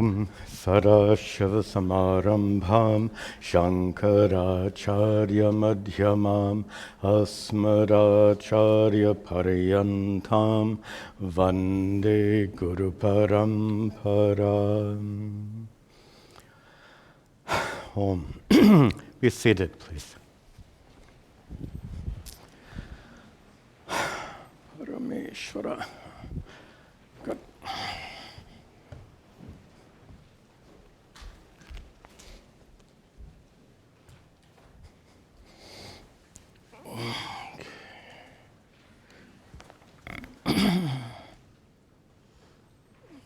Sadashivasamarambham Shankaracharya Madhyamam Asmadacharya Paryantam Vande Guru Paramparam. Om. Be seated, please. Parameshvara. Good.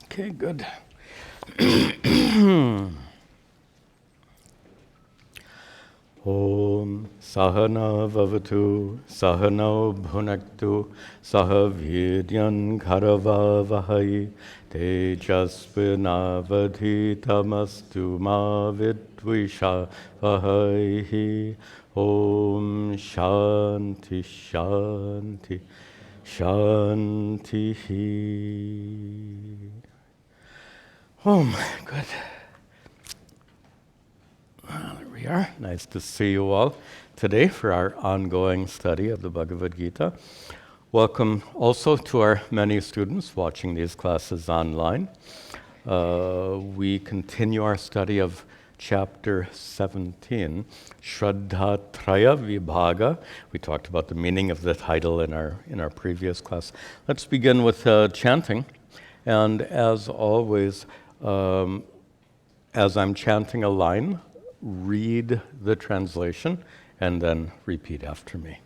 Okay, good. Om Sahana Vavatu Sahano Bhunaktu Sahaviryan Karavavahai Tejasvinavadhitamastu ma vidvishavahai. Om Shanti Shanti Shanti. Good. There we are. Nice to see you all today for our ongoing study of the Bhagavad Gita. Welcome also to our many students watching these classes online. We continue our study of Chapter 17, Shraddha Traya Vibhaga. We talked about the meaning of the title in our previous class. Let's begin with chanting. And as always, as I'm chanting a line, read the translation and then repeat after me.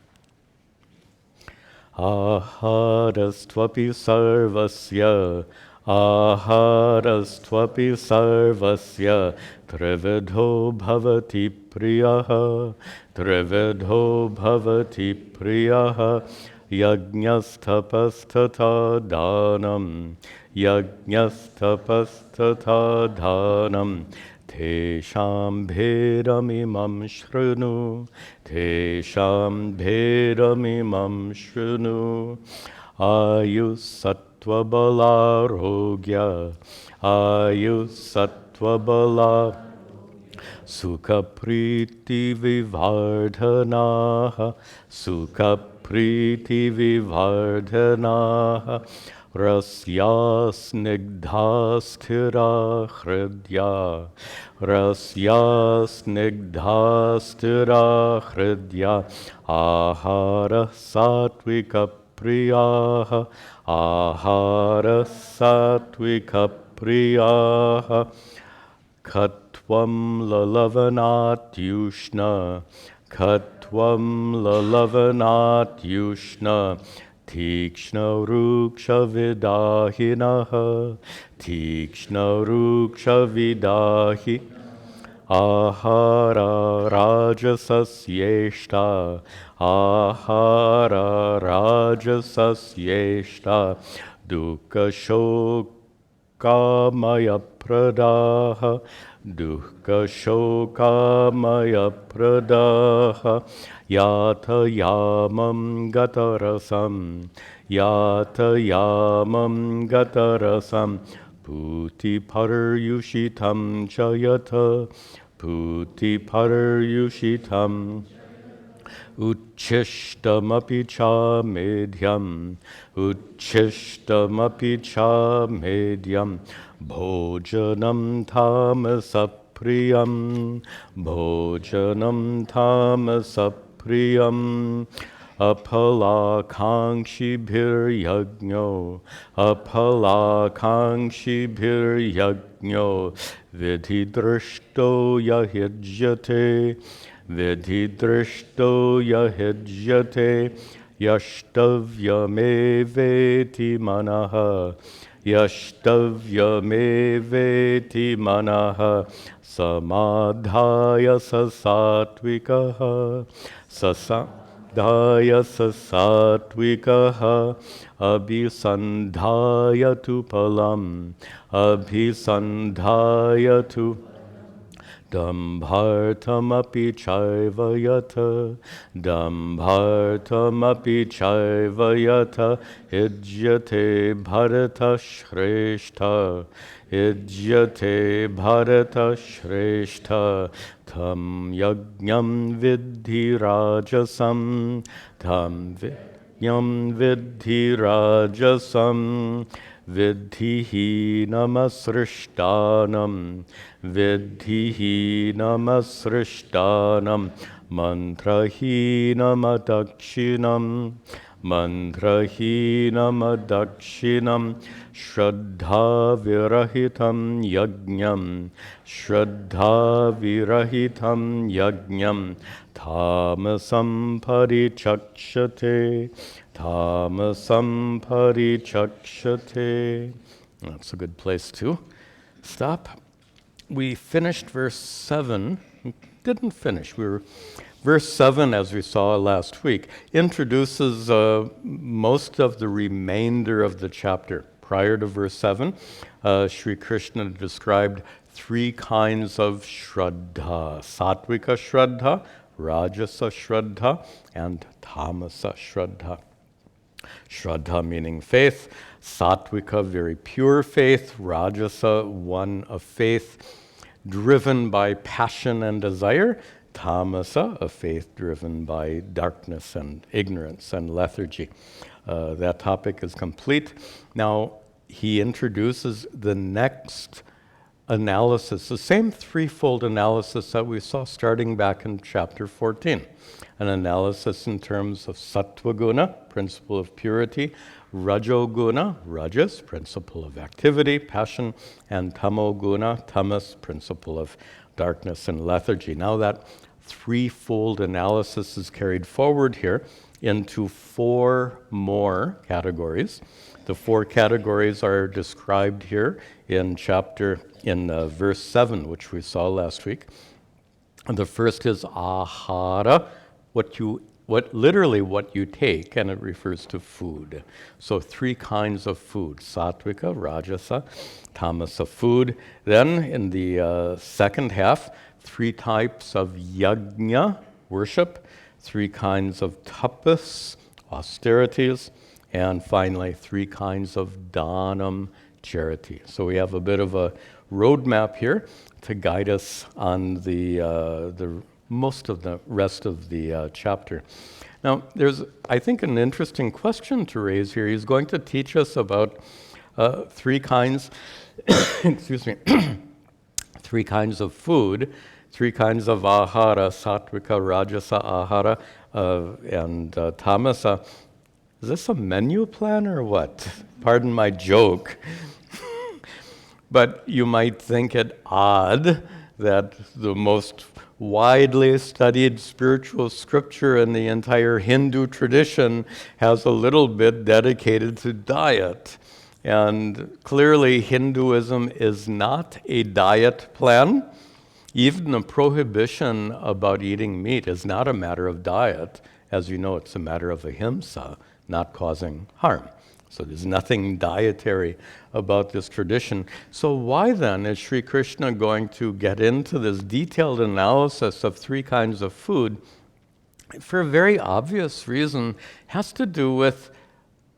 Aharastvapi sarvasya, aharastvapi sarvasya, trividho bhavati priyaha, trividho bhavati priyaha, yajnastapastata dhanam, yajnastapastata dhanam, Tesham bhedamimam shrunu, Tesham bhedamimam shrunu, Ayusattva rogya, Ayusattva Sukha priti vivardhanaha, Sukha priti vivardhanaha, Rasya snigdha sthira hridya, Rasya snigdha sthira hridya, Ahara satvika priyaha, Ahara satvika priyaha, Katvam lalavanat yushna, Katvam lalavanat yushna, Tikshna ruksha vidahinaha, Tikshna ruksha vidahi, Ahara rajasasyeshta, Ahara rajasasyeshta, Dukkha shokamaya pradaha, Dukkha shokamaya pradaha, Yata yamam gatarasam, Yata yamam gatarasam, Puti paryushitam chayata, Puti paryushitam, Uchishtamapi cha medhyam, Uchishtamapi cha medhyam, Bhojanam tamasapriyam, Bhojanam tamasapriyam, Apalakankshibhir yajno, Apalakankshibhir yajno, Vidhidrishto yahijyate, Vidhidrishto yahijyate, Yashtavyameveti manaha, Yashtavyameveti manaha, Samadhaya sasatvikaha, Sasadhaya sasatvikaha, Abhisandhaya tu palam, Abhisandhaya tu Dambhartamapi chaiva yata, Dambhartamapi chaiva yata, Ijyate bharata shreshta, Ijyate bharata shreshta, Tam yajñam vidhi rajasam, Tam yajñam vidhi rajasam, Vidhihi namasrishtanam, Vidhihi namasrishtanam, Mantrahinam adakshinam, Mantrahinam adakshinam, Shraddha virahitam yajñam, Shraddha virahitam yajñam, Tamasam parichakshate, Tamasam parichakshate. That's a good place to stop. We finished verse 7. Didn't finish. Verse 7, as we saw last week, introduces most of the remainder of the chapter. Prior to verse 7, Sri Krishna described three kinds of Shraddha: Sattvika Shraddha, Rajasa Shraddha, and Tamasa Shraddha. Shraddha meaning faith, Sattvika, very pure faith, Rajasa, one of faith driven by passion and desire, Tamasa, a faith driven by darkness and ignorance and lethargy. That topic is complete. Now, he introduces the next analysis, the same threefold analysis that we saw starting back in chapter 14. An analysis in terms of Sattvaguna, principle of purity, Rajoguna, Rajas, principle of activity, passion, and Tamoguna, Tamas, principle of darkness and lethargy. Now that threefold analysis is carried forward here into four more categories. The four categories are described here in verse 7, which we saw last week. And the first is ahara, what you take, and it refers to food. So three kinds of food: Sattvika, Rajasa, Tamasa food. Then in the second half, three types of yajna, worship, three kinds of tapas, austerities, and finally three kinds of dhanam, charity. So we have a bit of a roadmap here to guide us on the most of the rest of the chapter. Now, there's, I think, an interesting question to raise here. He's going to teach us about three kinds, excuse me, three kinds of food, three kinds of ahara: Sattvika, Rajasa ahara, and Tamasa. Is this a menu plan or what? Pardon my joke. But you might think it odd that the most widely studied spiritual scripture in the entire Hindu tradition has a little bit dedicated to diet. And clearly Hinduism is not a diet plan. Even the prohibition about eating meat is not a matter of diet. As you know, it's a matter of ahimsa, not causing harm. So there's nothing dietary about this tradition. So why then is Sri Krishna going to get into this detailed analysis of three kinds of food? For a very obvious reason, has to do with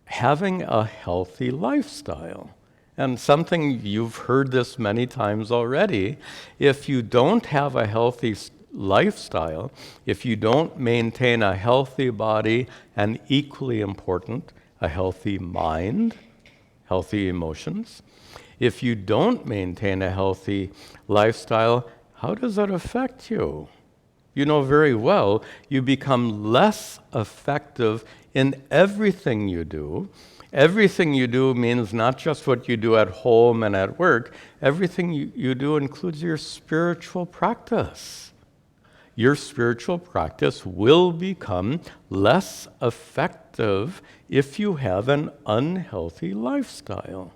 having a healthy lifestyle. And something, you've heard this many times already, if you don't have a healthy lifestyle, if you don't maintain a healthy body, and equally important, a healthy mind, healthy emotions, if you don't maintain a healthy lifestyle, how does that affect you? You know very well you become less effective in everything you do. Everything you do means not just what you do at home and at work. Everything you do includes your spiritual practice. Your spiritual practice will become less effective if you have an unhealthy lifestyle.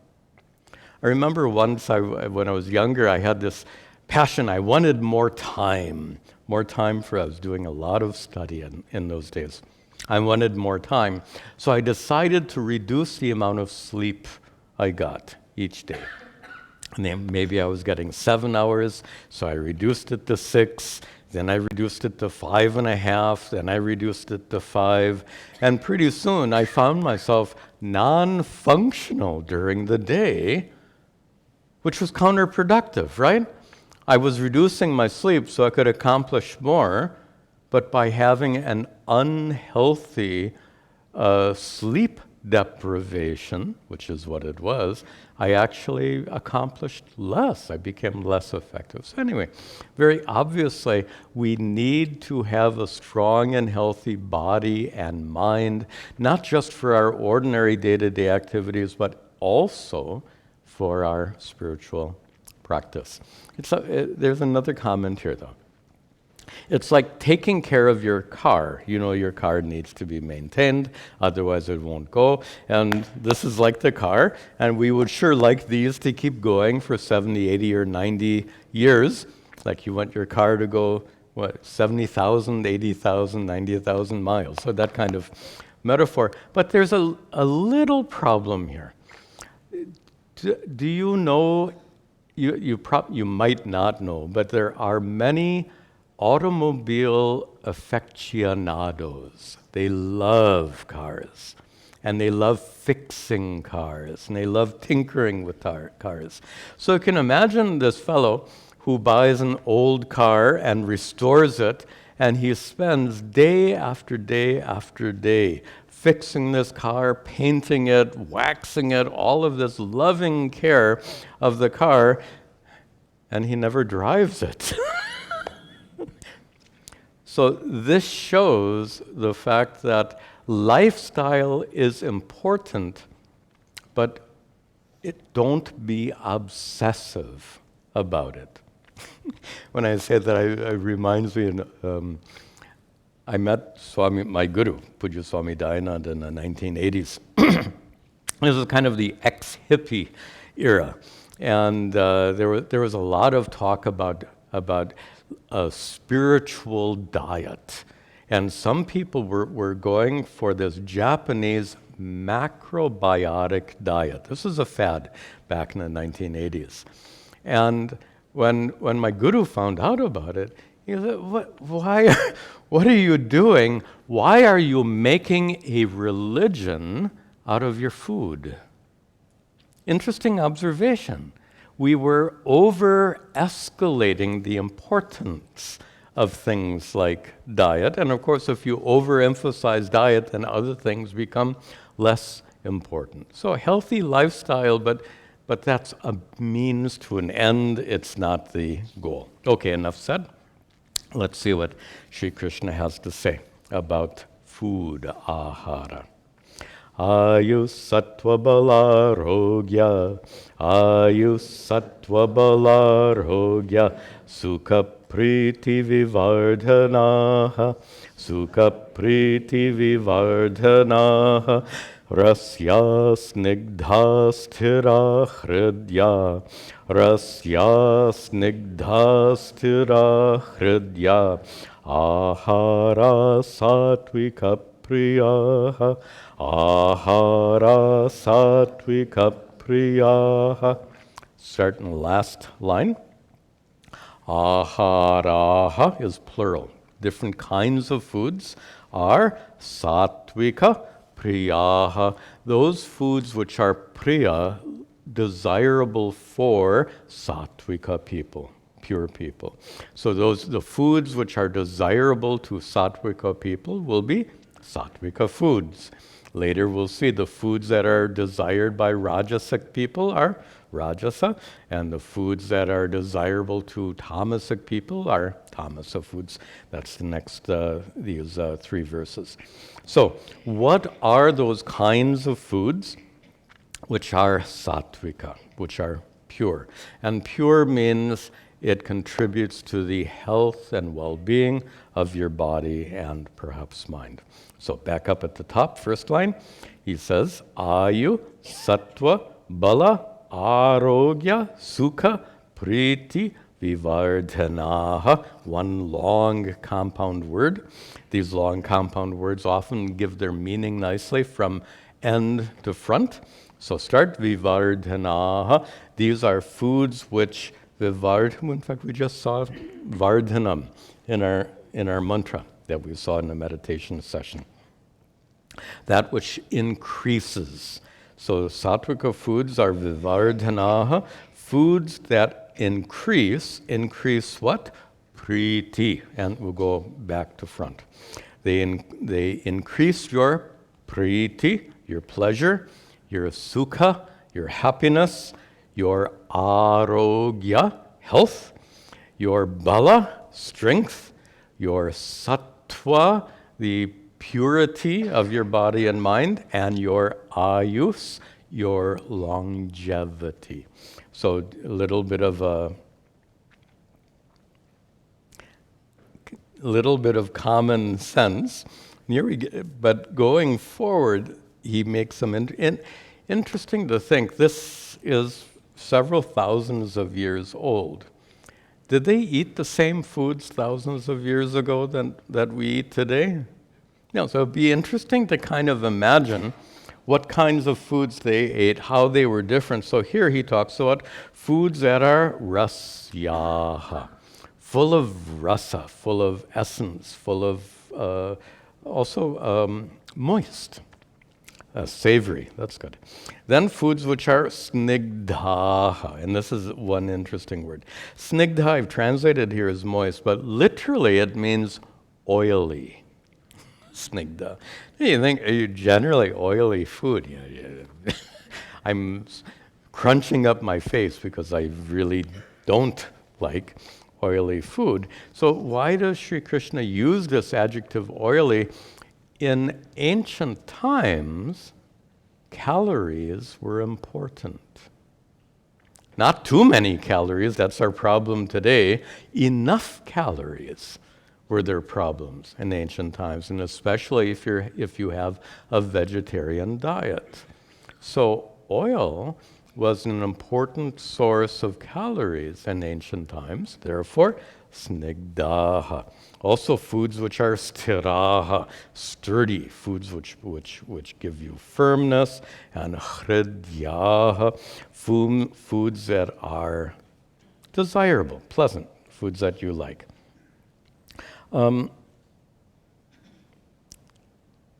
I remember once when I was younger, I had this passion. I wanted more time for, I was doing a lot of study in those days. I wanted more time. So I decided to reduce the amount of sleep I got each day. And then maybe I was getting 7 hours, so I reduced it to 6. Then I reduced it to 5.5. Then I reduced it to 5. And pretty soon I found myself non-functional during the day, which was counterproductive, right? I was reducing my sleep so I could accomplish more, but by having an unhealthy sleep deprivation, which is what it was, I actually accomplished less. I became less effective. So anyway, very obviously, we need to have a strong and healthy body and mind, not just for our ordinary day-to-day activities, but also for our spiritual practice. There's another comment here, though. It's like taking care of your car. You know your car needs to be maintained, otherwise it won't go. And this is like the car, and we would sure like these to keep going for 70, 80, or 90 years. Like you want your car to go, 70,000, 80,000, 90,000 miles. So that kind of metaphor. But there's a little problem here. Do you know, you might not know, but there are many automobile aficionados. They love cars, and they love fixing cars, and they love tinkering with cars. So you can imagine this fellow who buys an old car and restores it, and he spends day after day after day fixing this car, painting it, waxing it, all of this loving care of the car, and he never drives it. So this shows the fact that lifestyle is important, but don't be obsessive about it. When I say that, it reminds me, I met my guru, Puja Swami Tadatmananda, in the 1980s. This was kind of the ex-hippie era. And there was a lot of talk about a spiritual diet. And some people were going for this Japanese macrobiotic diet. This was a fad back in the 1980s. And when my guru found out about it, he said, what are you doing? Why are you making a religion out of your food? Interesting observation. We were over-escalating the importance of things like diet. And of course, if you overemphasize diet, then other things become less important. So a healthy lifestyle, but that's a means to an end. It's not the goal. Okay, enough said. Let's see what Sri Krishna has to say about food, ahara. Ayus sattva bala rogya, ayus sattva bala rogya, sukha priti vivardhanaha, sukha priti vivardhanaha, rasya snigdha sthira hridya, rasya snigdha sthira hridya, ahara satvika priyaha, ahara satvika priyaha. Start in the last line. Aharaha is plural. Different kinds of foods are satvika priyaha. Those foods which are priya, desirable for satvika people, pure people. So the foods which are desirable to satvika people will be satvika foods. Later we'll see the foods that are desired by rajasic people are rajasa, and the foods that are desirable to tamasic people are tamasa foods. That's the next, these three verses. So what are those kinds of foods which are sattvika, which are pure? And pure means it contributes to the health and well-being of your body and perhaps mind. So back up at the top, first line, he says, Ayu, Sattva, Bala, Arogya, Sukha, Priti, Vivardhanaha. One long compound word. These long compound words often give their meaning nicely from end to front. So start vivardhanaha. These are foods which in fact we just saw vardhanam in our mantra that we saw in the meditation session. That which increases. So sattvika foods are vivardhanaha, foods that increase what? Priti. And we'll go back to front. They increase your priti, your pleasure, your sukha, your happiness, your arogya, health, your bala, strength, your sattva, the purity of your body and mind, and your ayus, your longevity. So a little bit of common sense. But going forward, he makes some interesting to think. This is several thousands of years old. Did they eat the same foods thousands of years ago that we eat today? No, so it'd be interesting to kind of imagine what kinds of foods they ate, how they were different. So here he talks about foods that are rasyaha, full of rasa, full of essence, full of also moist. Savory, that's good. Then foods which are snigdhaha, and this is one interesting word. Snigdha, I've translated here as moist, but literally it means oily. Snigdha. You think generally oily food. Yeah. I'm crunching up my face because I really don't like oily food. So why does Sri Krishna use this adjective oily? In ancient times, calories were important. Not too many calories, that's our problem today. Enough calories were their problems in ancient times, and especially if you have a vegetarian diet. So oil was an important source of calories in ancient times, therefore snigdaha. Also foods which are sthiraha, sturdy, foods which give you firmness, and hridyaha, foods that are desirable, pleasant, foods that you like.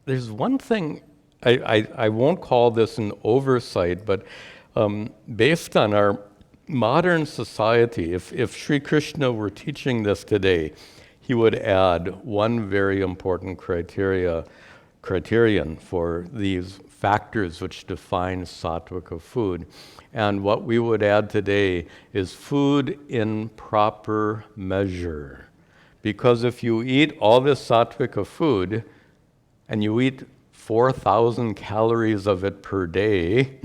There's one thing, I won't call this an oversight, but based on our modern society, if Sri Krishna were teaching this today, he would add one very important criterion for these factors which define sattvika food. And what we would add today is food in proper measure. Because if you eat all this sattvika food and you eat 4,000 calories of it per day,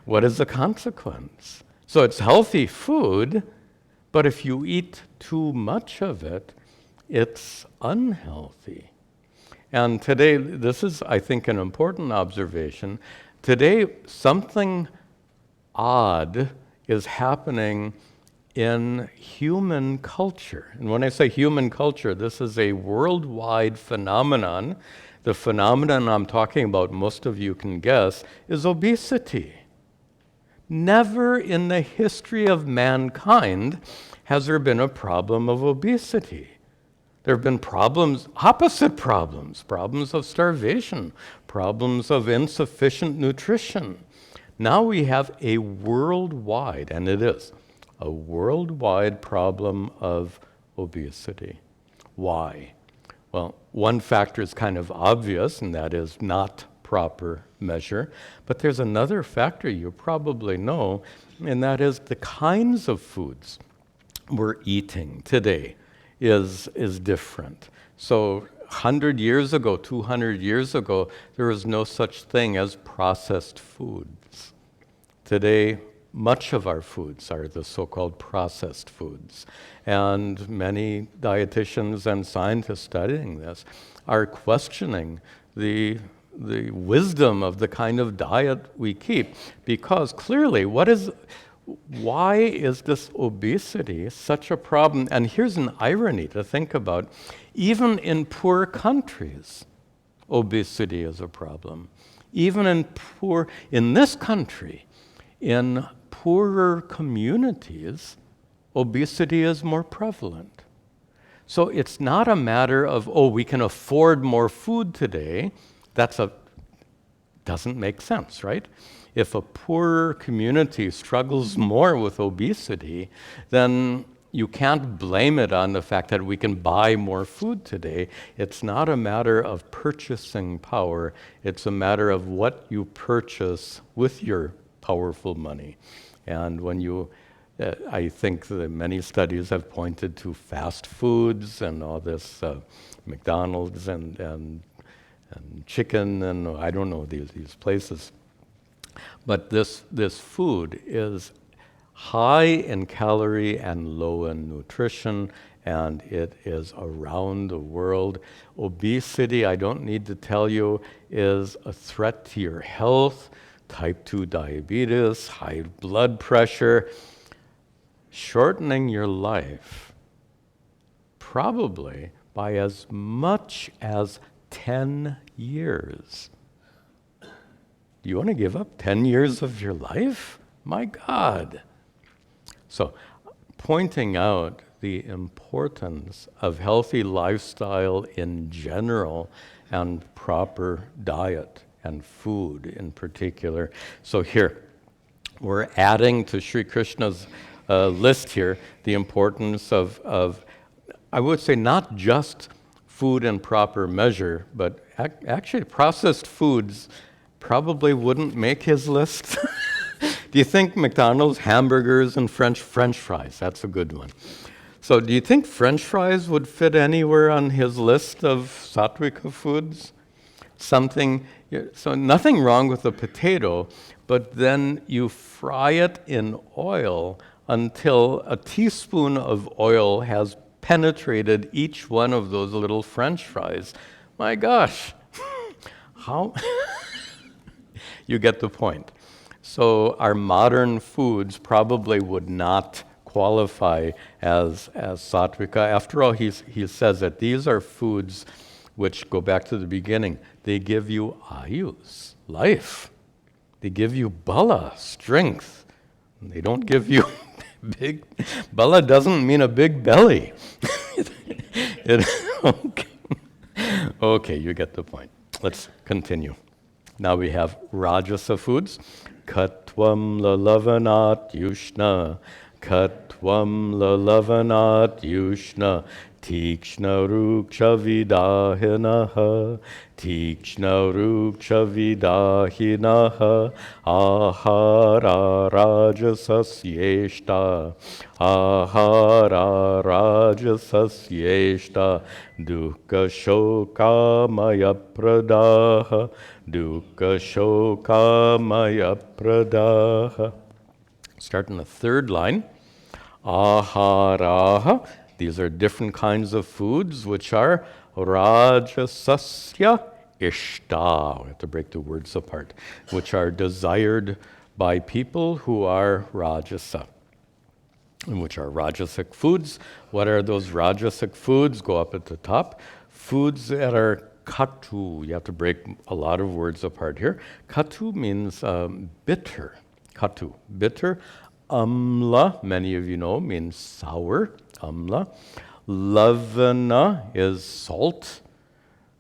what is the consequence? So it's healthy food, but if you eat too much of it, it's unhealthy. And today, this is, I think, an important observation. Today, something odd is happening in human culture. And when I say human culture, this is a worldwide phenomenon. The phenomenon I'm talking about, most of you can guess, is obesity. Never in the history of mankind has there been a problem of obesity. There have been problems, opposite problems of starvation, problems of insufficient nutrition. Now we have a worldwide, and it is, a worldwide problem of obesity. Why? Well, one factor is kind of obvious, and that is not proper measure. But there's another factor you probably know, and that is the kinds of foods we're eating today is different. So 100 years ago, 200 years ago, there was no such thing as processed foods. Today, much of our foods are the so-called processed foods. And many dietitians and scientists studying this are questioning the wisdom of the kind of diet we keep. Because clearly, why is this obesity such a problem? And here's an irony to think about. Even in poor countries, obesity is a problem. Even in this country, in poorer communities, obesity is more prevalent. So it's not a matter of, we can afford more food today. Doesn't make sense, right? If a poorer community struggles more with obesity, then you can't blame it on the fact that we can buy more food today. It's not a matter of purchasing power. It's a matter of what you purchase with your powerful money. And when I think that many studies have pointed to fast foods and all this McDonald's and chicken and I don't know these places. But this food is high in calorie and low in nutrition, and it is around the world. Obesity, I don't need to tell you, is a threat to your health. Type 2 diabetes, high blood pressure, shortening your life probably by as much as 10 years. Do you want to give up 10 years of your life? My God. So, pointing out the importance of healthy lifestyle in general and proper diet and food in particular. So here, we're adding to Sri Krishna's list here the importance of, I would say, not just food in proper measure, but actually processed foods probably wouldn't make his list. Do you think McDonald's hamburgers and French fries? That's a good one. So do you think French fries would fit anywhere on his list of sattvika foods? So nothing wrong with a potato, but then you fry it in oil until a teaspoon of oil has penetrated each one of those little French fries. My gosh, how? You get the point. So our modern foods probably would not qualify as sattvika. After all, he says that these are foods which go back to the beginning. They give you ayus, life. They give you bala, strength. They don't give you big. Bala doesn't mean a big belly. Okay, you get the point. Let's continue. Now we have rajasa foods. Katvam lalavanat yushna, katvam lalavanat yushna, tikshna ruksha vidahinaha, tikshna ruksha vidahinaha, ahara rajasasyeshta, ahara rajasasyeshta, dukkha shokamaya pradaha, dukkha shokamaya pradaha. Start in the third line. Aharaha. These are different kinds of foods which are rajasasya ishta. We have to break the words apart. Which are desired by people who are rajasa. And which are rajasic foods. What are those rajasic foods? Go up at the top. Foods that are katu. You have to break a lot of words apart here. Katu means bitter. Katu, bitter. Amla, many of you know, means sour. Amla. Lavana is salt.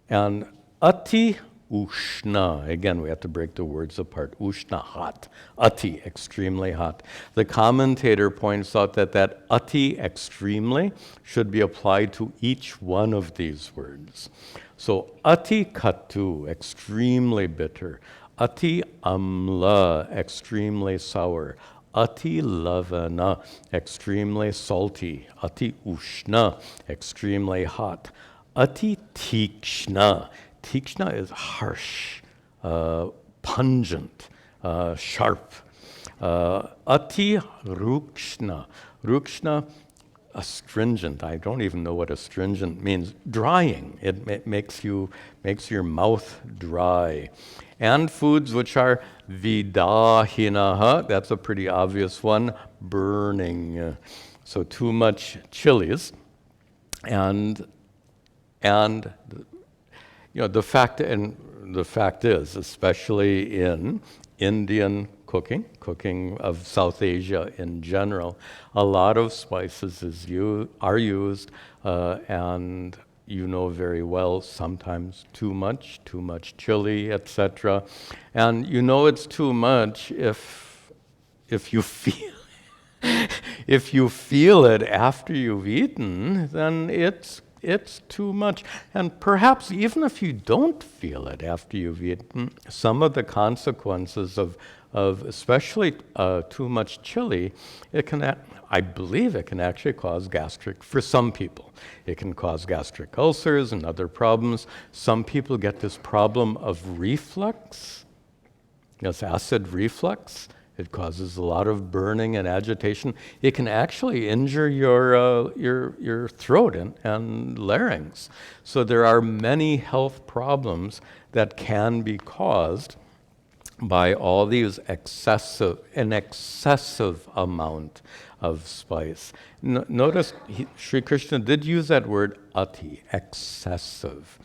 And ati ushna. Again, we have to break the words apart. Ushna, hot. Ati, extremely hot. The commentator points out that ati, extremely, should be applied to each one of these words. So ati katu, extremely bitter. Ati amla, extremely sour. Ati lavana, extremely salty. Ati ushna, extremely hot. Ati tikshna. Tikshna is harsh, pungent, sharp. Ati rukshna. Rukshna, astringent. I don't even know what astringent means. Drying. It makes your mouth dry. And foods which are vidahinaha, that's a pretty obvious one, burning. So too much chilies. And the fact is, especially in Indian cooking of South Asia in general, a lot of spices are used, and you know very well, sometimes too much chili, etc. And you know it's too much if you feel if you feel it after you've eaten, then it's too much. And perhaps even if you don't feel it after you've eaten, some of the consequences of especially too much chili, I believe it can actually cause for some people, it can cause gastric ulcers and other problems. Some people get this problem of reflux, yes, acid reflux. It causes a lot of burning and agitation. It can actually injure your throat and larynx. So there are many health problems that can be caused by all these an excessive amount of spice. Notice Sri Krishna did use that word ati, excessive.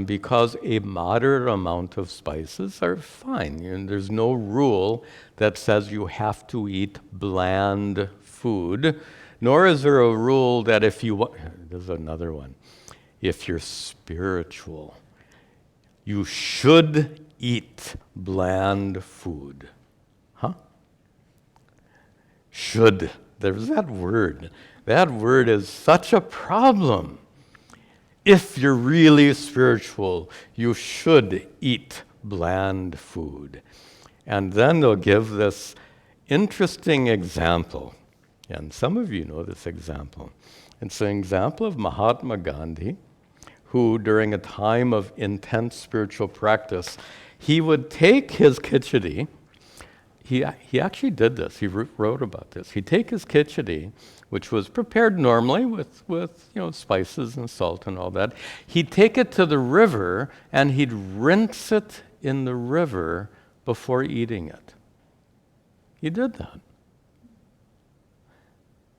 Because a moderate amount of spices are fine. And there's no rule that says you have to eat bland food, nor is there a rule that if you want, there's another one, if you're spiritual, you should eat bland food. Huh? Should. There's that word. That word is such a problem. If you're really spiritual, you should eat bland food. And then they'll give this interesting example. And some of you know this example. It's an example of Mahatma Gandhi, who during a time of intense spiritual practice, he would take his khichdi. He actually did this. He wrote about this. He'd take his khichdi, which was prepared normally with spices and salt and all that. He'd take it to the river and he'd rinse it in the river before eating it. He did that.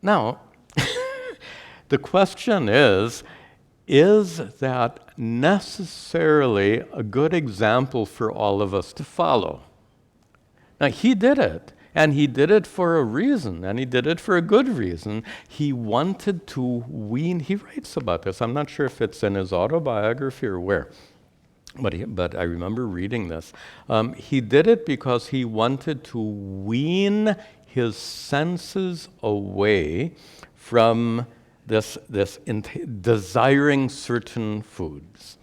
Now, the question is that necessarily a good example for all of us to follow? Now, he did it, and he did it for a reason, and he did it for a good reason. He wanted to wean, he writes about this. I'm not sure if it's in his autobiography or where, but I remember reading this. He did it because he wanted to wean his senses away from desiring certain foods.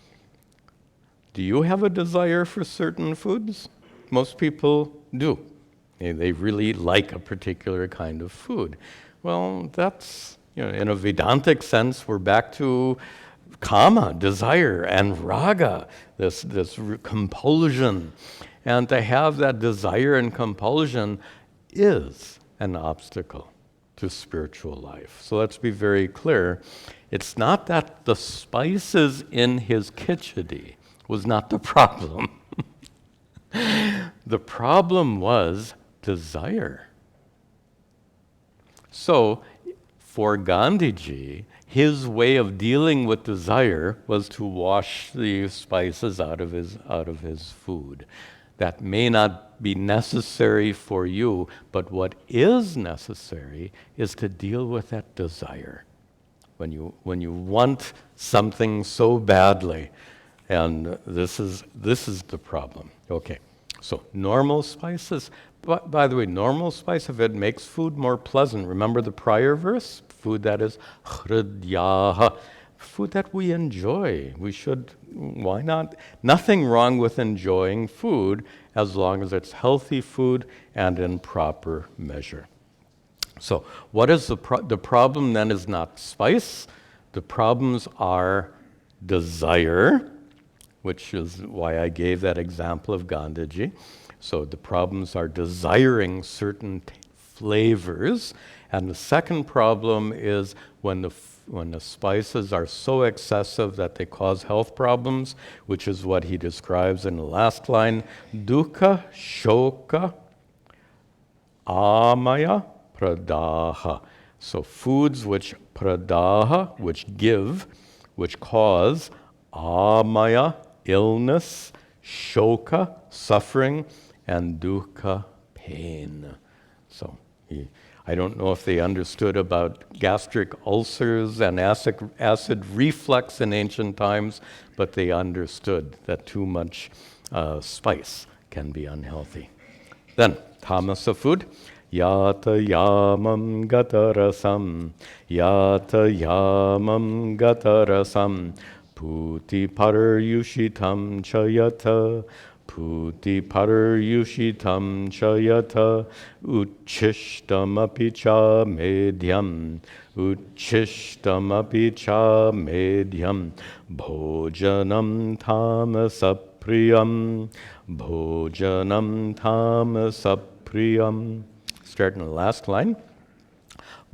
Do you have a desire for certain foods? Most people do. They really like a particular kind of food. Well, that's, in a Vedantic sense, we're back to kama, desire, and raga, this compulsion. And to have that desire and compulsion is an obstacle to spiritual life. So let's be very clear. It's not that the spices in his khichdi was not the problem. The problem was desire. So for Gandhiji, his way of dealing with desire was to wash the spices out of his food. That may not be necessary for you, but what is necessary is to deal with that desire. When you want something so badly, and this is the problem. Okay, so normal spices. By the way, normal spice, if it makes food more pleasant, remember the prior verse? Food that is hridyaha, food that we enjoy. We should, why not? Nothing wrong with enjoying food as long as it's healthy food and in proper measure. So what is the problem then is not spice. The problems are desire, which is why I gave that example of Gandhiji. So the problems are desiring certain flavors. And the second problem is when the spices are so excessive that they cause health problems, which is what he describes in the last line, dukkha, shoka, amaya, pradaha. So foods which pradaha, which give, which cause, amaya, illness, shoka, suffering, and dukkha, pain. So I don't know if they understood about gastric ulcers and acid reflux in ancient times, but they understood that too much spice can be unhealthy. Then, tamasa food. Yata yamam gatarasam, yata yamam gatarasam, puti paryushitam chayata, puti paryushitam chayata, uchishtam api cha medyam, uchishtam api cha medyam, bhojanam tamasapriyam, bhojanam tamasapriyam. Starting the last line.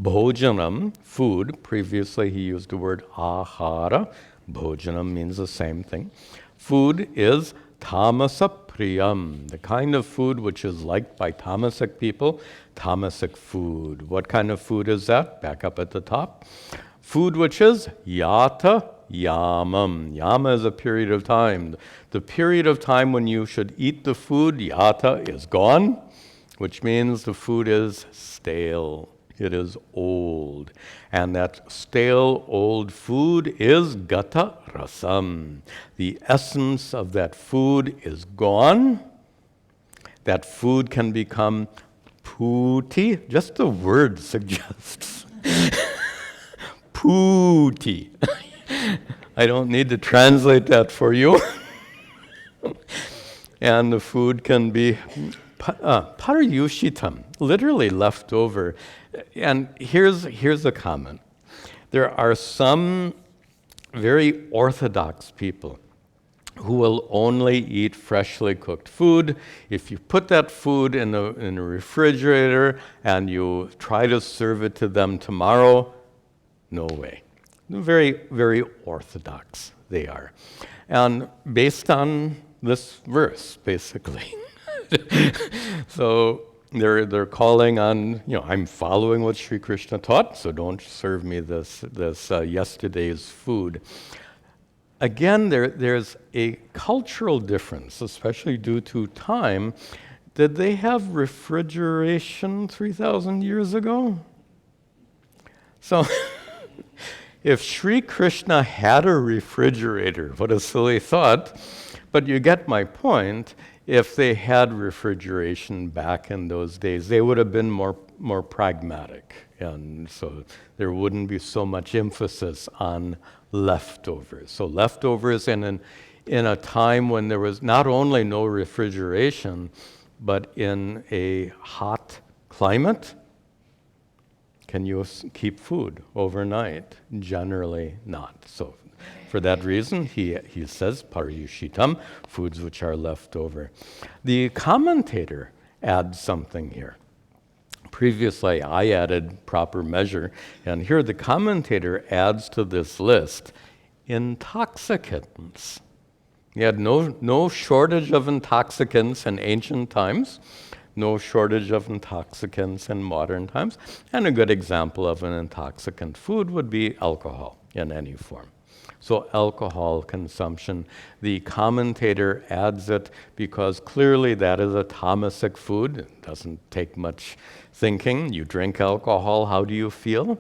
Bhojanam, food. Previously he used the word ahara. Bhojanam means the same thing. Food is tamasa priyam, the kind of food which is liked by tamasic people. Tamasic food. What kind of food is that? Back up at the top. Food which is yata yamam. Yama is a period of time. The period of time when you should eat the food, yata, is gone, which means the food is stale. It is old. And that stale, old food is gata rasam. The essence of that food is gone. That food can become puti. Just the word suggests. Puti. I don't need to translate that for you. And the food can be paryushitam, literally left over. And here's a comment. There are some very orthodox people who will only eat freshly cooked food. If you put that food in a refrigerator and you try to serve it to them tomorrow, no way. Very, very orthodox they are. And based on this verse, basically. So they're calling on, I'm following what Sri Krishna taught, so don't serve me this yesterday's food. Again, there's a cultural difference, especially due to time. Did they have refrigeration 3,000 years ago? So if Sri Krishna had a refrigerator, what a silly thought, but you get my point. If they had refrigeration back in those days, they would have been more pragmatic. And so there wouldn't be so much emphasis on leftovers. So leftovers in a time when there was not only no refrigeration, but in a hot climate, can you keep food overnight? Generally not. So for that reason, he says, paryushitam, foods which are left over. The commentator adds something here. Previously, I added proper measure, and here the commentator adds to this list intoxicants. You had no shortage of intoxicants in ancient times, no shortage of intoxicants in modern times, and a good example of an intoxicant food would be alcohol in any form. So alcohol consumption, the commentator adds it because clearly that is a tamasic food. It doesn't take much thinking. You drink alcohol, how do you feel?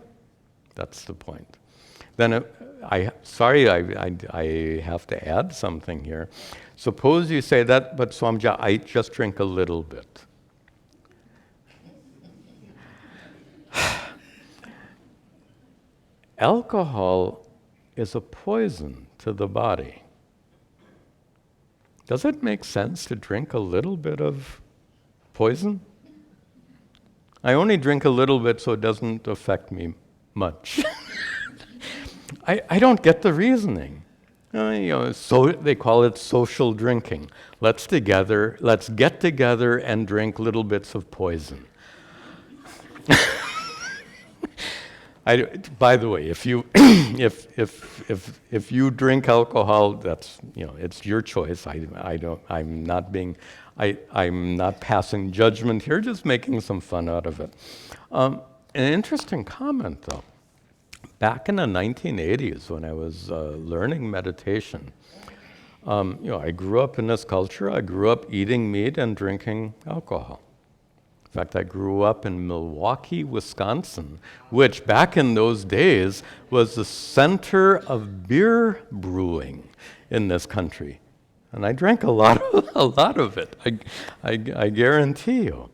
That's the point. Then I have to add something here. Suppose you say that, but Swamija, I just drink a little bit. Alcohol is a poison to the body. Does it make sense to drink a little bit of poison? I only drink a little bit so it doesn't affect me much. I don't get the reasoning. So they call it social drinking. Let's get together and drink little bits of poison. By the way, if you if you drink alcohol, that's it's your choice. I'm not passing judgment here, just making some fun out of it. An interesting comment though. Back in the 1980s, when I was learning meditation, I grew up in this culture. I grew up eating meat and drinking alcohol. In fact, I grew up in Milwaukee, Wisconsin, which back in those days was the center of beer brewing in this country. And I drank a lot of it, I guarantee you.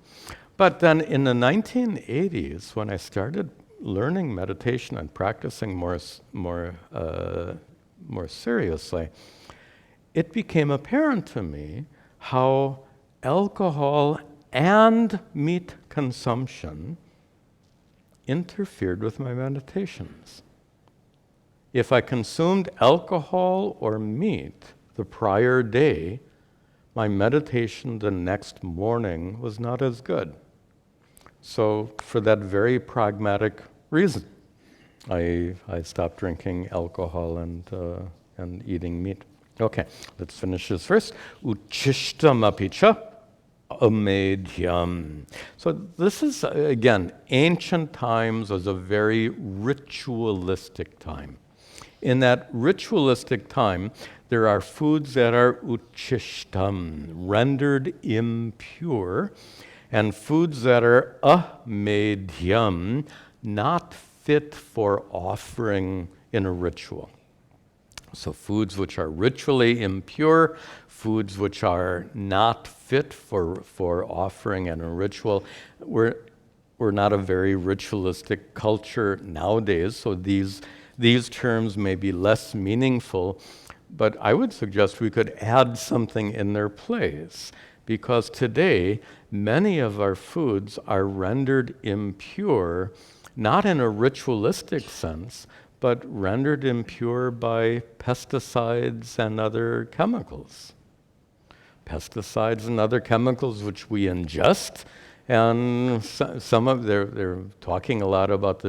But then in the 1980s, when I started learning meditation and practicing more seriously, it became apparent to me how alcohol and meat consumption interfered with my meditations. If I consumed alcohol or meat the prior day, my meditation the next morning was not as good. So for that very pragmatic reason, I stopped drinking alcohol and eating meat. Okay, let's finish this first. Uchishtam apicha amedhyam. So this is, again, ancient times was a very ritualistic time. In that ritualistic time, there are foods that are uchishtam, rendered impure, and foods that are amedhyam, not fit for offering in a ritual. So foods which are ritually impure, foods which are not fit for offering in a ritual. We're not a very ritualistic culture nowadays, so these terms may be less meaningful, but I would suggest we could add something in their place, because today many of our foods are rendered impure, not in a ritualistic sense, but rendered impure by pesticides and other chemicals. Pesticides and other chemicals which we ingest, and some of they're talking a lot about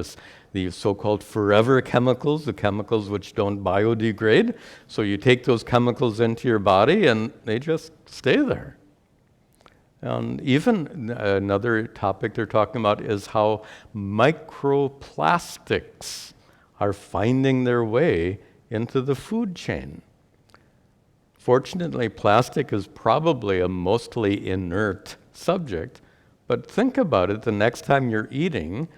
these so-called forever chemicals, the chemicals which don't biodegrade. So you take those chemicals into your body and they just stay there. And even another topic they're talking about is how microplastics are finding their way into the food chain. Fortunately, plastic is probably a mostly inert subject, but think about it, the next time you're eating,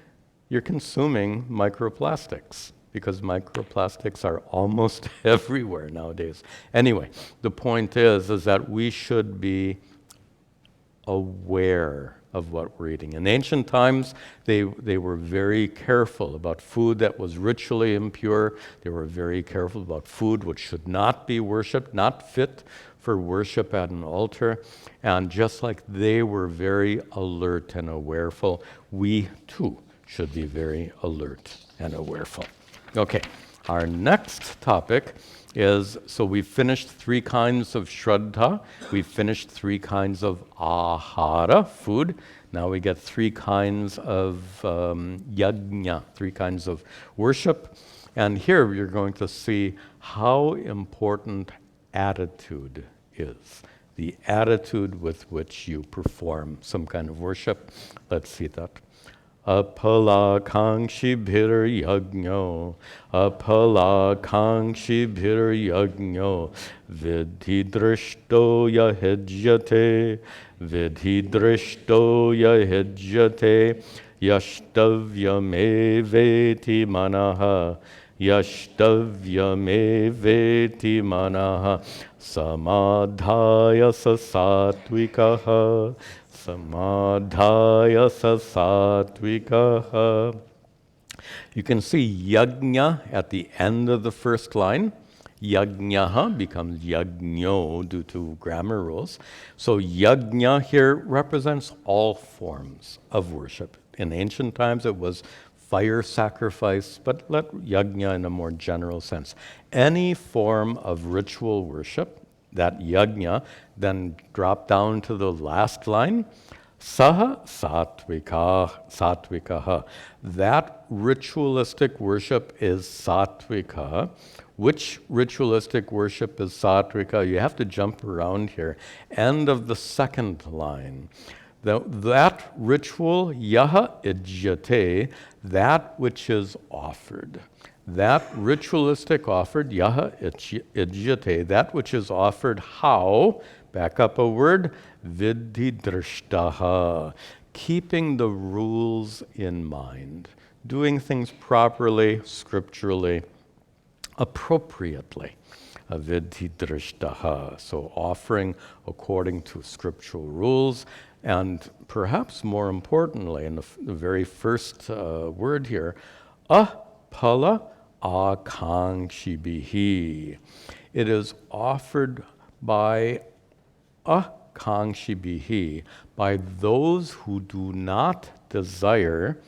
you're consuming microplastics, because microplastics are almost everywhere nowadays. Anyway, the point is that we should be aware of what we're eating. In ancient times, they were very careful about food that was ritually impure. They were very careful about food which should not be worshipped, not fit for worship at an altar. And just like they were very alert and awareful, we too should be very alert and awareful. Okay, our next topic is, so we've finished 3 kinds of shraddha, we've finished 3 kinds of ahara, food. Now we get 3 kinds of yajna, 3 kinds of worship. And here you're going to see how important attitude is, the attitude with which you perform some kind of worship. Let's see that. Apalakankshibhir yajno, apalakankshibhir yajno, vidhidrishto yahejyate, vidhidrishto yahejyate, yashtavyameveti manaha, yashtavyameveti manaha, samadhaya sasatvikaha, samadhaya sasatvikaha. You can see yajna at the end of the first line. Yajnaha becomes yajno due to grammar rules. So yajna here represents all forms of worship. In ancient times it was fire sacrifice, but let yajna in a more general sense. Any form of ritual worship, that yajna, then drop down to the last line, saha satvikaha. That ritualistic worship is satvika. Which ritualistic worship is satvika? You have to jump around here. End of the second line. That ritual, yaha ijyate, that which is offered. that ritualistic offered, yaha ijyate, that which is offered how, back up a word, vidhi drishtaha, keeping the rules in mind, doing things properly, scripturally, appropriately. Vidhi drishtaha, so offering according to scriptural rules, and perhaps more importantly, in the very first word here, apala akangshibihi. It is offered by akangshibihi, by those who do not desire,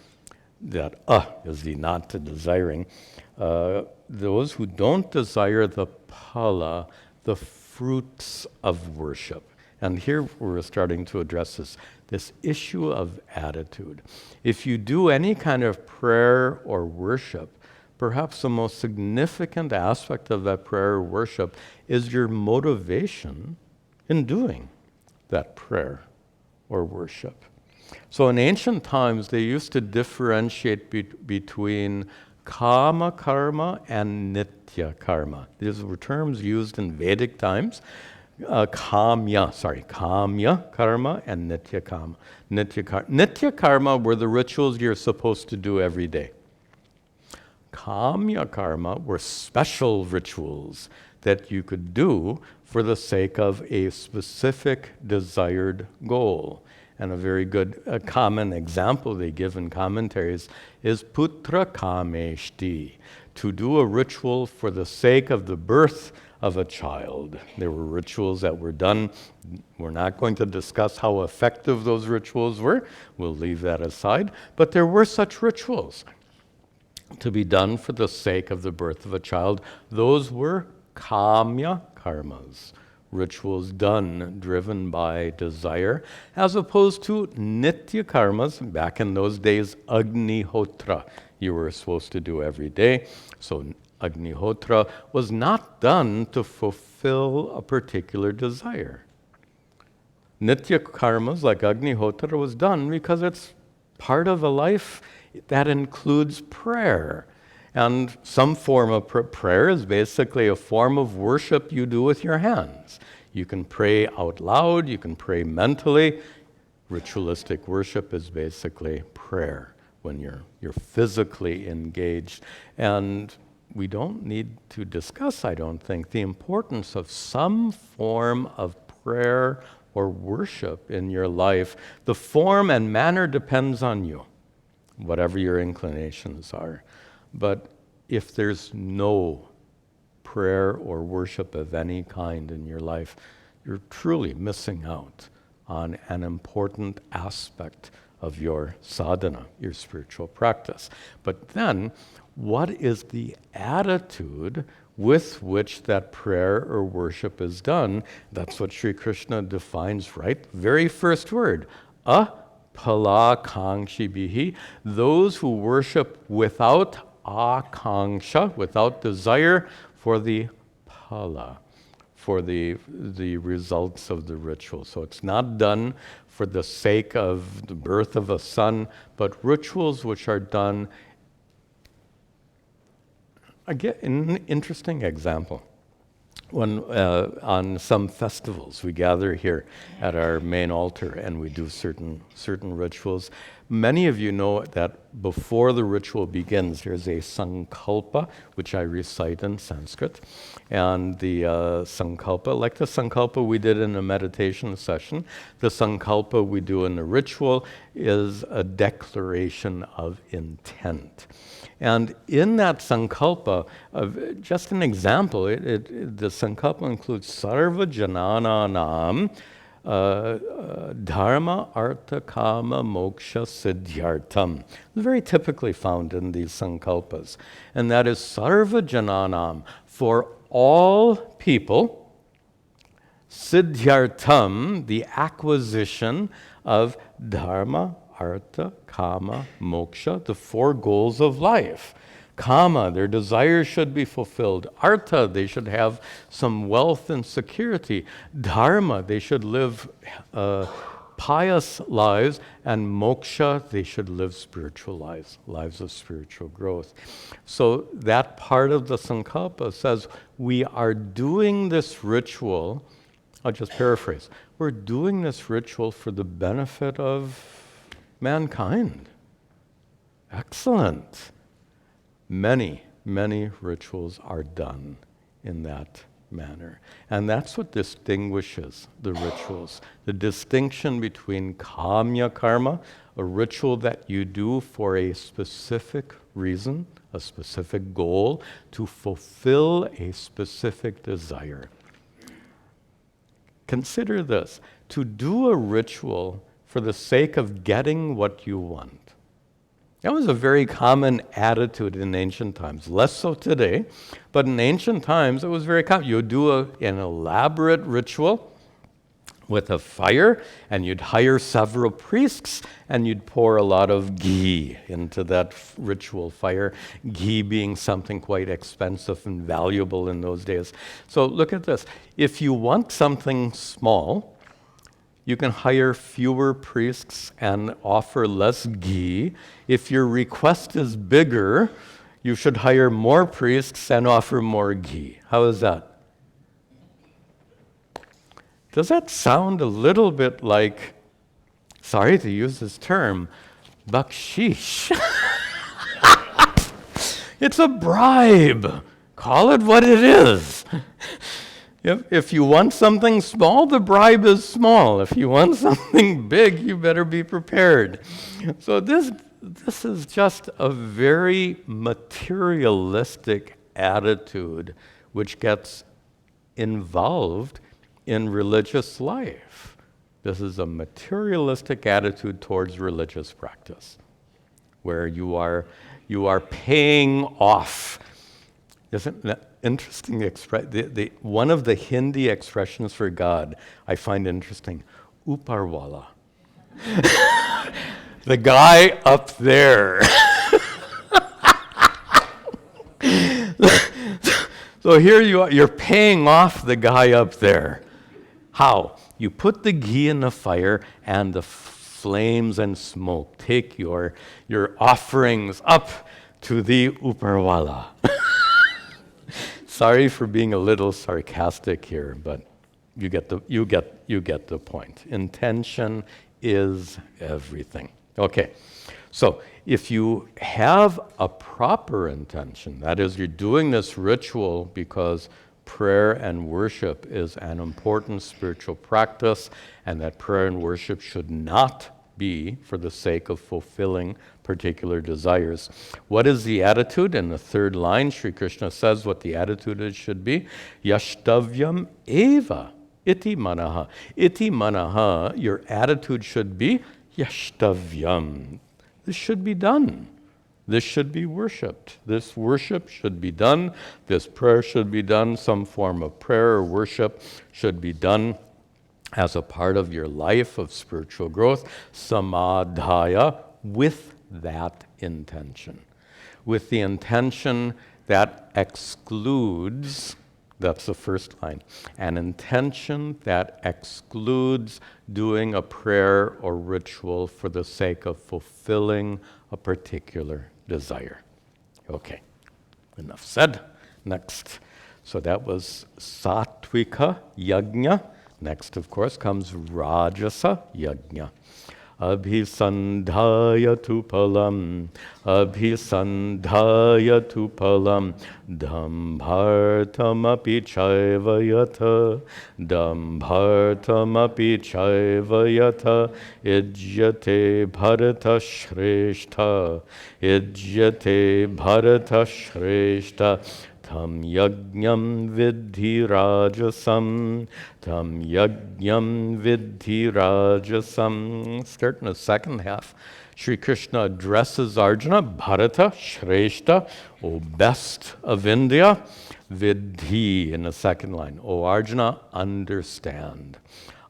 that is the not to desiring, those who don't desire the phala, the fruits of worship. And here we're starting to address this issue of attitude. If you do any kind of prayer or worship, perhaps the most significant aspect of that prayer or worship is your motivation in doing that prayer or worship. So in ancient times, they used to differentiate between kama karma and nitya karma. These were terms used in Vedic times. Kamya karma and nitya karma. Nitya karma were the rituals you're supposed to do every day. Kamya karma were special rituals that you could do for the sake of a specific desired goal. And a very good common example they give in commentaries is putra kameshti, to do a ritual for the sake of the birth of a child. There were rituals that were done. We're not going to discuss how effective those rituals were. We'll leave that aside. But there were such rituals to be done for the sake of the birth of a child. Those were kamya karmas, rituals done, driven by desire, as opposed to nitya karmas. Back in those days, agnihotra, you were supposed to do every day. So agnihotra was not done to fulfill a particular desire. Nitya karmas, like agnihotra, was done because it's part of a life that includes prayer. And some form of prayer is basically a form of worship you do with your hands. You can pray out loud, you can pray mentally. Ritualistic worship is basically prayer when you're physically engaged. And we don't need to discuss, I don't think, the importance of some form of prayer or worship in your life. The form and manner depends on you, whatever your inclinations are. But if there's no prayer or worship of any kind in your life, you're truly missing out on an important aspect of your sadhana, your spiritual practice. But then, what is the attitude with which that prayer or worship is done? That's what Sri Krishna defines, right? Very first word, apalakangshibihi, those who worship without akanksha, without desire for the phala, for the results of the ritual. So it's not done for the sake of the birth of a son, but rituals which are done. Again, an interesting example. When on some festivals we gather here at our main altar and we do certain rituals. Many of you know that before the ritual begins, there's a sankalpa, which I recite in Sanskrit. And the sankalpa, like the sankalpa we did in a meditation session, the sankalpa we do in the ritual is a declaration of intent. And in that sankalpa, just an example, the sankalpa includes sarva janananam dharma artha kama moksha siddhyartham. It's very typically found in these sankalpas. And that is sarva jananam, for all people, siddhyartham, the acquisition of dharma, artha, kama, moksha, the four goals of life. Kama, their desires should be fulfilled. Artha, they should have some wealth and security. Dharma, they should live pious lives, and moksha, they should live spiritual lives, lives of spiritual growth. So that part of the sankalpa says we are doing this ritual, I'll just paraphrase, we're doing this ritual for the benefit of mankind. Excellent. Many, many rituals are done in that manner. And that's what distinguishes the rituals. The distinction between kamya karma, a ritual that you do for a specific reason, a specific goal, to fulfill a specific desire. Consider this, to do a ritual for the sake of getting what you want. That was a very common attitude in ancient times, less so today, but in ancient times it was very common. You would do an elaborate ritual with a fire, and you'd hire several priests, and you'd pour a lot of ghee into that ritual fire, ghee being something quite expensive and valuable in those days. So look at this. If you want something small, you can hire fewer priests and offer less ghee. If your request is bigger, you should hire more priests and offer more ghee. How is that? Does that sound a little bit like, sorry to use this term, bakshish? It's a bribe. Call it what it is. If you want something small, the bribe is small. If you want something big, you better be prepared. So this is just a very materialistic attitude which gets involved in religious life. This is a materialistic attitude towards religious practice, where you are paying off. Isn't that interesting? One of the Hindi expressions for God I find interesting, Uparwala. The guy up there. So here you are, you're paying off the guy up there. How? You put the ghee in the fire, and the flames and smoke take your offerings up to the Uparwala. Sorry for being a little sarcastic here, but you get the point. Intention is everything. Okay, so if you have a proper intention, that is, you're doing this ritual because prayer and worship is an important spiritual practice, and that prayer and worship should not be for the sake of fulfilling particular desires. What is the attitude? In the third line, Sri Krishna says what the attitude should be. Yashtavyam eva iti manaha. Iti manaha, your attitude should be yashtavyam. This should be done. This should be worshipped. This worship should be done. This prayer should be done. Some form of prayer or worship should be done as a part of your life of spiritual growth. Samadhaya, with that intention. With the intention that excludes, that's the first line, an intention that excludes doing a prayer or ritual for the sake of fulfilling a particular desire. Okay, enough said. Next. So that was Sattvika Yajna. Next, of course, comes Rajasa Yajna. Abhisandhaya tu palam, abhisandhaya tu palam, dambhartamapi chaivayata, dambhartamapi chaivayata, ijyate bharata shreshta, ijyate bharata shreshta. Tam yajñam vidhi rajasam, tam yajñam vidhi rajasam. Start in the second half. Sri Krishna addresses Arjuna, Bharata, Shreshta, O best of India, vidhi in the second line. O Arjuna, understand.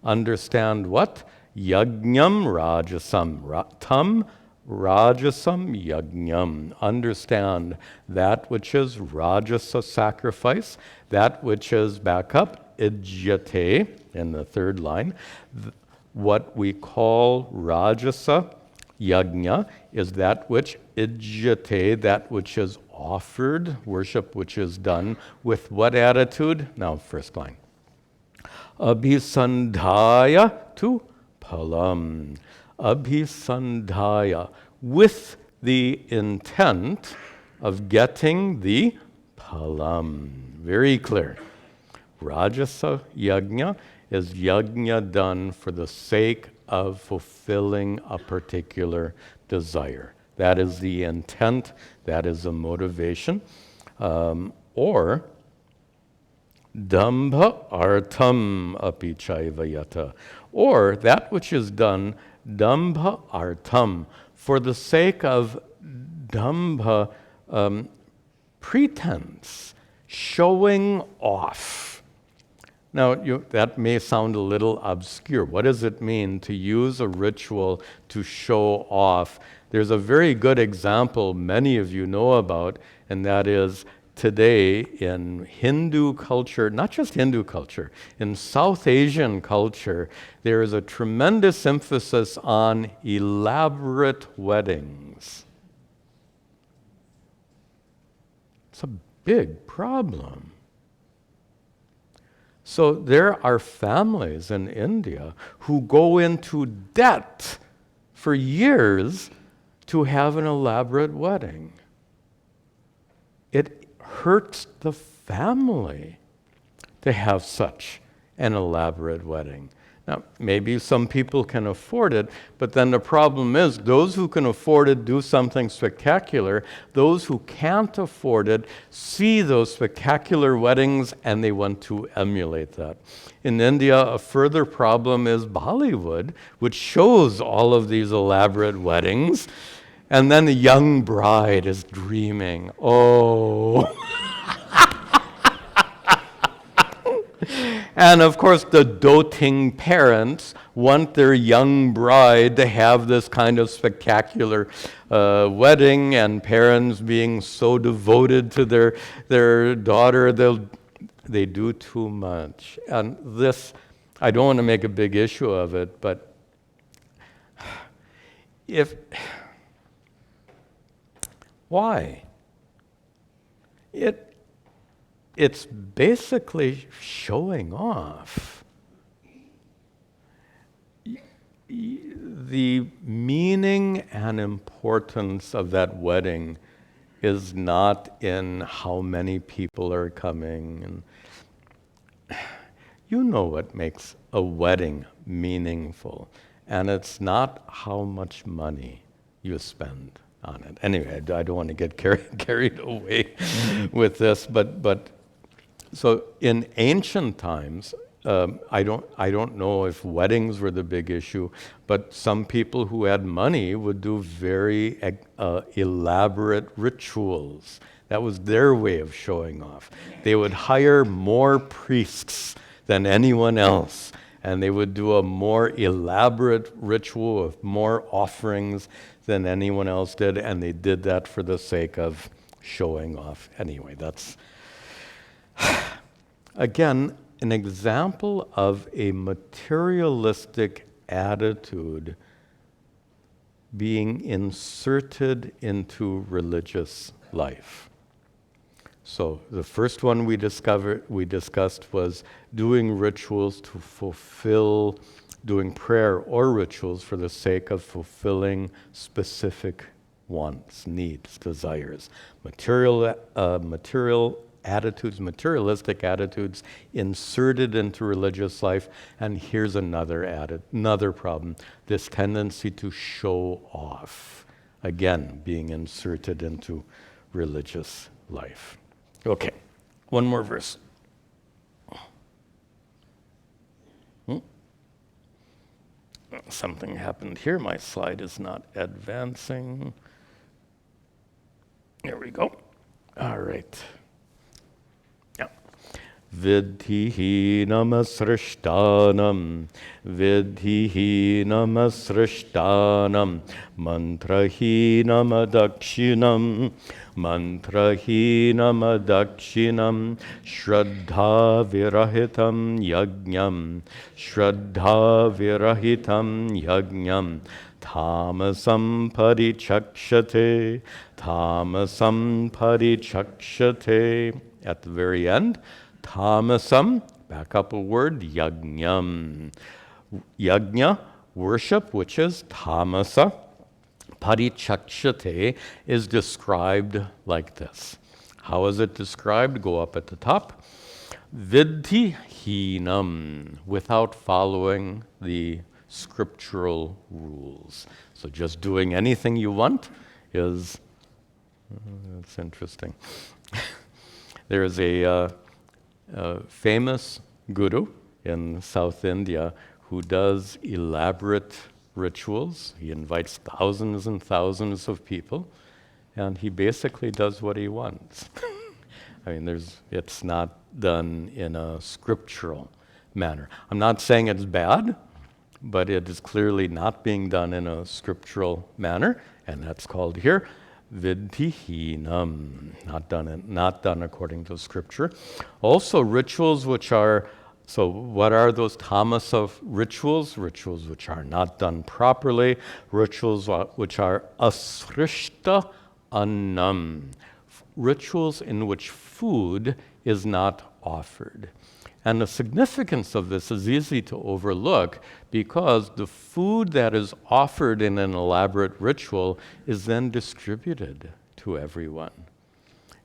Understand what? Yajñam rajasam. Tam Rajasam yajñam. Understand that which is Rajasa sacrifice, that which is back up, ijyate in the third line. what we call Rajasa Yajna is that which ijyate, that which is offered, worship which is done with what attitude? Now, first line. Abhisandhaya tu palam. Abhisandhaya, with the intent of getting the palam. Very clear. Rajasa Yajna is yajna done for the sake of fulfilling a particular desire. That is the intent, that is the motivation. Or dambha artam api chaiva yata, or that which is done dambha artam, for the sake of dambha, pretense, showing off. Now, that may sound a little obscure. What does it mean to use a ritual to show off? There's a very good example many of you know about, and that is today in Hindu culture, not just Hindu culture, in South Asian culture, there is a tremendous emphasis on elaborate weddings. It's a big problem. So there are families in India who go into debt for years to have an elaborate wedding. It hurts the family to have such an elaborate wedding. Now, maybe some people can afford it, but then the problem is those who can afford it do something spectacular. Those who can't afford it see those spectacular weddings and they want to emulate that. In India, a further problem is Bollywood, which shows all of these elaborate weddings, and then the young bride is dreaming, oh. And of course, the doting parents want their young bride to have this kind of spectacular wedding, and parents being so devoted to their daughter, they do too much. And this, I don't want to make a big issue of it, but why? It's basically showing off. The meaning and importance of that wedding is not in how many people are coming. And you know what makes a wedding meaningful, and it's not how much money you spend on it. Anyway, I don't want to get carried away with this, but so in ancient times, I don't know if weddings were the big issue, but some people who had money would do very elaborate rituals. That was their way of showing off. They would hire more priests than anyone else, and they would do a more elaborate ritual with more offerings than anyone else did, and they did that for the sake of showing off. Anyway, that's again an example of a materialistic attitude being inserted into religious life. So the first one we discussed was doing rituals to fulfill, doing prayer or rituals for the sake of fulfilling specific wants, needs, desires. Materialistic attitudes inserted into religious life. And here's another problem, this tendency to show off, again, being inserted into religious life. Okay, one more verse. Something happened here. My slide is not advancing. There we go. All right. Yeah. Vidhihinam Vidhihinam Mantrahinam Mantrahinam Shraddha Virahitam Yajnam Tamasam Parichakshate. At the very end, Tamasam, back up a word, Yajnam. Yajna, worship, which is Tamasa. Parichakshate is described like this. How is it described? Go up at the top. Vidhihinam, without following the scriptural rules. So just doing anything you want is, that's interesting. There is a famous guru in South India who does elaborate rituals. He invites thousands and thousands of people, and he basically does what he wants. I mean, it's not done in a scriptural manner. I'm not saying it's bad, but it is clearly not being done in a scriptural manner, and that's called here vidhihinam, not done according to scripture. Also, rituals which are, so what are those tamasa rituals? Rituals which are not done properly, rituals which are asrishta annam, rituals in which food is not offered. And the significance of this is easy to overlook because the food that is offered in an elaborate ritual is then distributed to everyone.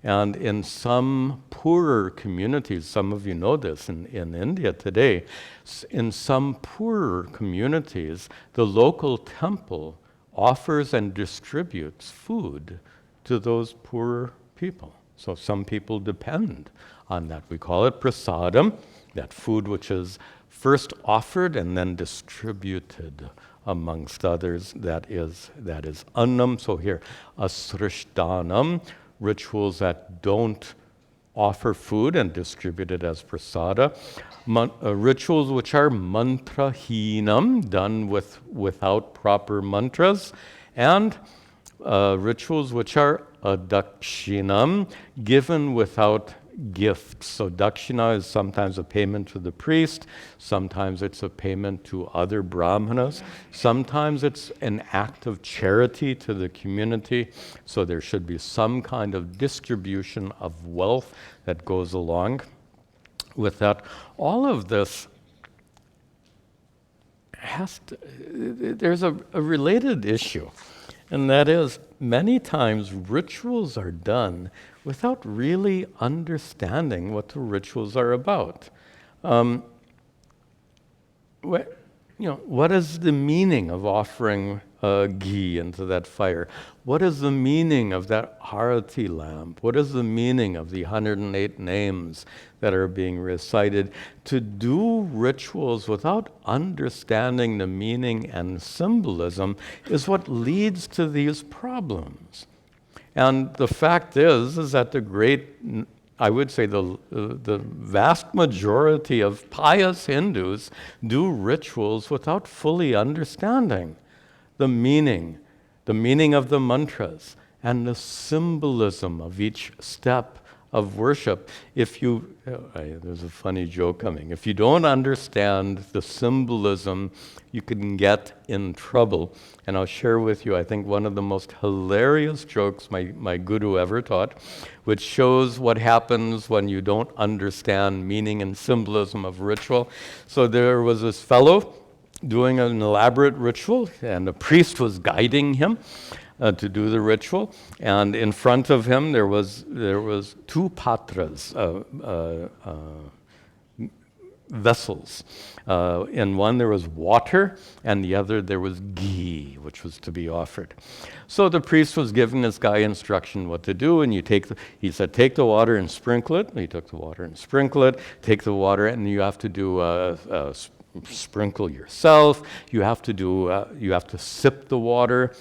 And in some poorer communities, some of you know this in India today, in some poorer communities, the local temple offers and distributes food to those poorer people. So some people depend on that. We call it prasadam, that food which is first offered and then distributed amongst others. That is annam. So here, asrishtanam, rituals that don't offer food and distribute it as prasada. Rituals which are mantrahinam, done without proper mantras. And rituals which are adakshinam, given without gifts. So dakshina is sometimes a payment to the priest, sometimes it's a payment to other brahmanas, sometimes it's an act of charity to the community. So there should be some kind of distribution of wealth that goes along with that. All of this there's a related issue, and that is many times rituals are done without really understanding what the rituals are about. What is the meaning of offering ghee into that fire? What is the meaning of that harati lamp? What is the meaning of the 108 names that are being recited? To do rituals without understanding the meaning and symbolism is what leads to these problems. And the fact is that I would say the vast majority of pious Hindus do rituals without fully understanding the meaning of the mantras and the symbolism of each step of worship. There's a funny joke coming. If you don't understand the symbolism, you can get in trouble. And I'll share with you, I think, one of the most hilarious jokes my guru ever taught, which shows what happens when you don't understand meaning and symbolism of ritual. So there was this fellow doing an elaborate ritual, and a priest was guiding him to do the ritual, and in front of him there was two patras, vessels. In one there was water, and the other there was ghee, which was to be offered. So the priest was giving this guy instruction what to do, and he said, take the water and sprinkle it. And he took the water and sprinkled it. Take the water, and you have to do sprinkle yourself. You have to sip the water.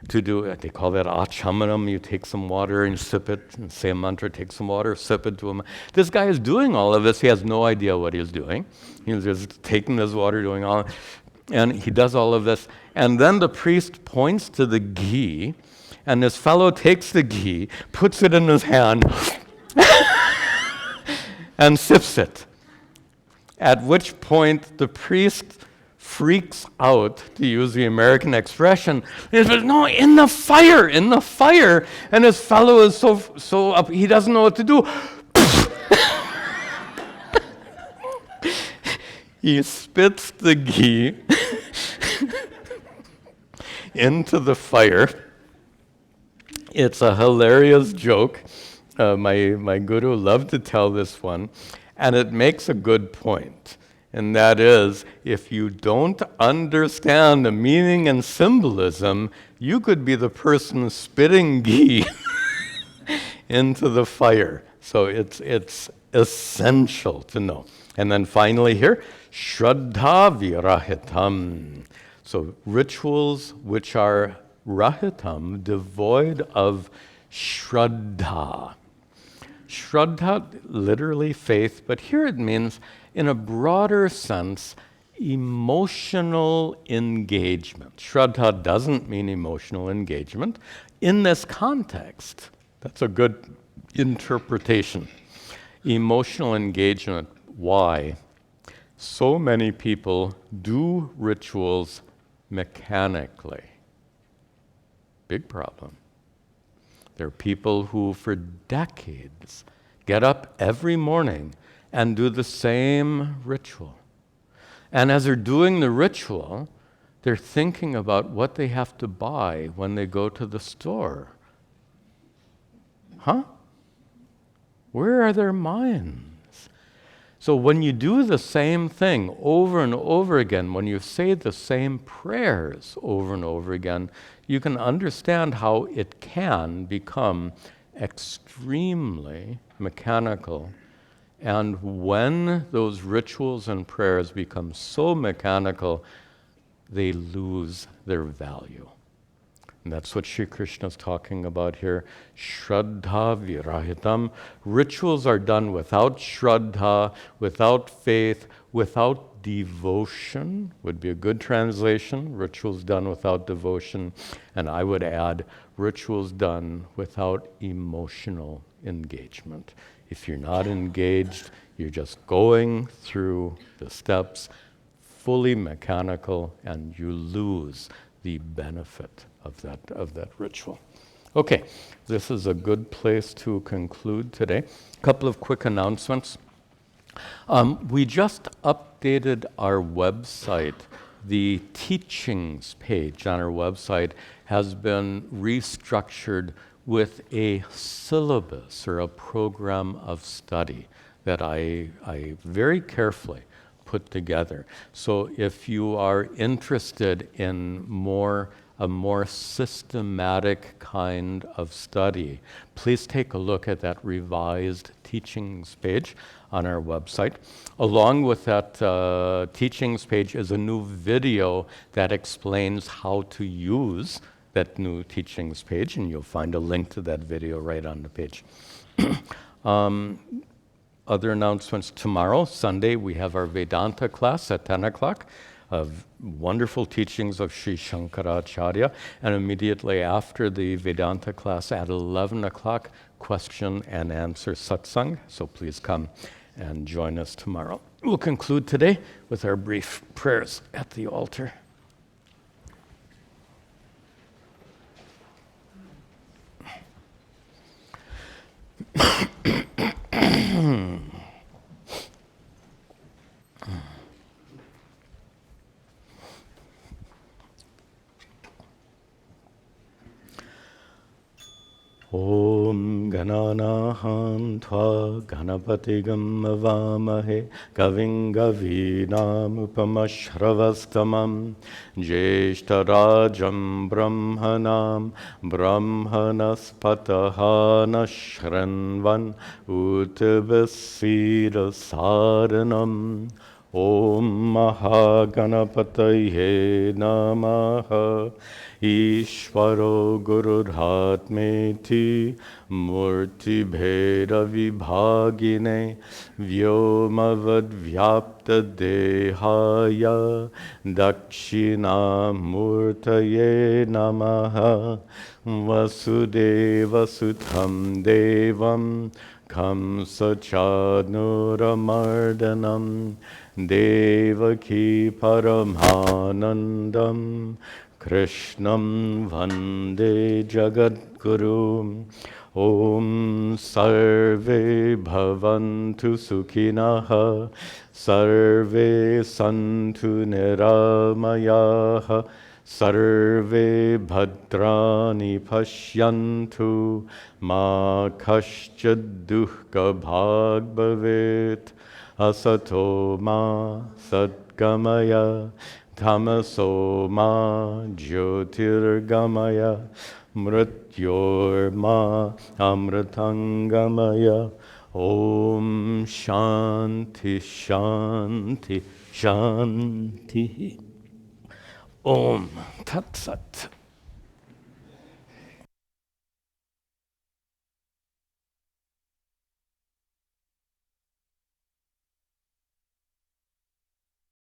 to do it. They call that achamanam. You take some water and sip it, and say a mantra, take some water, sip it to him. This guy is doing all of this. He has no idea what he's doing. He's just taking this water, doing all, and he does all of this. And then the priest points to the ghee, and this fellow takes the ghee, puts it in his hand, and sips it. At which point the priest freaks out, to use the American expression. He says, no, in the fire. And this fellow is so up, he doesn't know what to do. He spits the ghee into the fire. It's a hilarious joke. My guru loved to tell this one, and it makes a good point. And that is, if you don't understand the meaning and symbolism, you could be the person spitting ghee into the fire. So it's essential to know. And then finally here, Shraddha Virahitam. So rituals which are rahitam, devoid of Shraddha. Shraddha, literally faith, but here it means, in a broader sense, emotional engagement. Shraddha doesn't mean emotional engagement. In this context, that's a good interpretation. Emotional engagement. Why? So many people do rituals mechanically. Big problem. There are people who, for decades, get up every morning and do the same ritual. And as they're doing the ritual, they're thinking about what they have to buy when they go to the store. Huh? Where are their minds? So when you do the same thing over and over again, when you say the same prayers over and over again, you can understand how it can become extremely mechanical. And when those rituals and prayers become so mechanical, they lose their value. And that's what Sri Krishna is talking about here. Shraddha virahitam. Rituals are done without shraddha, without faith, without devotion, would be a good translation. Rituals done without devotion. And I would add, rituals done without emotional engagement. If you're not engaged, you're just going through the steps, fully mechanical, and you lose the benefit of that ritual. Okay, this is a good place to conclude today. A couple of quick announcements. We just updated our website. The teachings page on our website has been restructured with a syllabus or a program of study that I very carefully put together. So if you are interested in a more systematic kind of study, please take a look at that revised teachings page on our website. Along with that teachings page is a new video that explains how to use that new teachings page, and you'll find a link to that video right on the page. Other announcements: tomorrow, Sunday, we have our Vedanta class at 10 o'clock, of wonderful teachings of Sri Shankaracharya, and immediately after the Vedanta class at 11 o'clock, question and answer satsang, so please come and join us tomorrow. We'll conclude today with our brief prayers at the altar. Om Gananahan Tva Ganapatigam Avamahe Kaving Gavinam Upamashravastamam Jeshtarajam Brahmanam Brahmanaspatahana Shranvan Utavasira Saranam Om Mahaganapataye Namaha Ishvaro Gurudhatmeti Murti Bheda Vibhagine Vyomavad Vyapta Dehaya Dakshina Murtaye Namaha Vasudeva Sutam Devam Kamsa Chanuramardanam Devaki Paramanandam Krishnam Vande Jagadguru. Om Sarve Bhavantu Sukhinaha Sarve Santu Niramayaha Sarve Bhadrani Pashyantu Ma Kaschad Duhka Bhag Bhavet Asato Ma Sadgamaya Tamaso Ma Jyotirgamaya Mrityorma Amritangamaya. Om Shanti Shanti Shanti. Om Tat Sat.